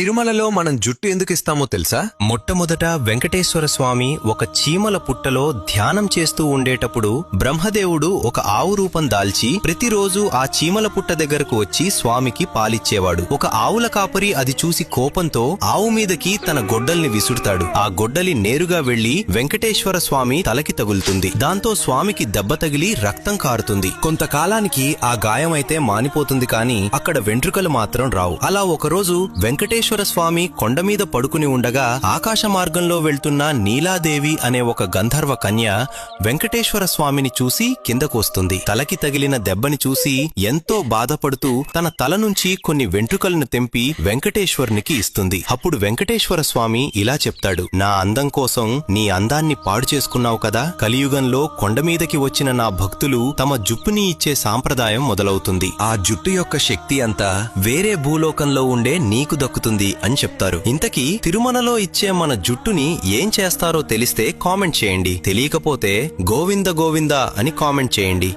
తిరుమలలో మనం జుట్టు ఎందుకు ఇస్తామో తెలుసా? మొట్టమొదట వెంకటేశ్వర స్వామి ఒక చీమల పుట్టలో ధ్యానం చేస్తూ ఉండేటప్పుడు బ్రహ్మదేవుడు ఒక ఆవు రూపం దాల్చి ప్రతిరోజు ఆ చీమల పుట్ట దగ్గరకు వచ్చి స్వామికి పాలిచ్చేవాడు. ఒక ఆవుల కాపరి అది చూసి కోపంతో ఆవు మీదకి తన గొడ్డల్ని విసురుతాడు. ఆ గొడ్డలి నేరుగా వెళ్లి వెంకటేశ్వర స్వామి తలకి తగులుతుంది. దాంతో స్వామికి దెబ్బ తగిలి రక్తం కారుతుంది. కొంతకాలానికి ఆ గాయం అయితే మానిపోతుంది, కానీ అక్కడ వెంట్రుకలు మాత్రం రావు. అలా ఒకరోజు వెంకటేశ్వర స్వామి కొండ మీద పడుకుని ఉండగా ఆకాశ మార్గంలో వెళ్తున్న నీలాదేవి అనే ఒక గంధర్వ కన్య వెంకటేశ్వర స్వామిని చూసి కిందకు వస్తుంది. తలకి తగిలిన దెబ్బని చూసి ఎంతో బాధపడుతూ తన తల నుంచి కొన్ని వెంట్రుకలను తెంపి వెంకటేశ్వరునికి ఇస్తుంది. అప్పుడు వెంకటేశ్వర స్వామి ఇలా చెప్తాడు, నా అందం కోసం నీ అందాన్ని పాడు చేసుకున్నావు కదా, కలియుగంలో కొండమీదకి వచ్చిన నా భక్తులు తమ జుప్పుని ఇచ్చే సాంప్రదాయం మొదలవుతుంది. ఆ జుట్టు యొక్క శక్తి అంతా వేరే భూలోకంలో ఉండే నీకు దక్కుతుంది అని చెప్తారు. ఇంతకీ తిరుమలలో ఇచ్చే మన జుట్టుని ఏం చేస్తారో తెలిస్తే కామెంట్ చేయండి. తెలియకపోతే గోవింద గోవింద అని కామెంట్ చేయండి.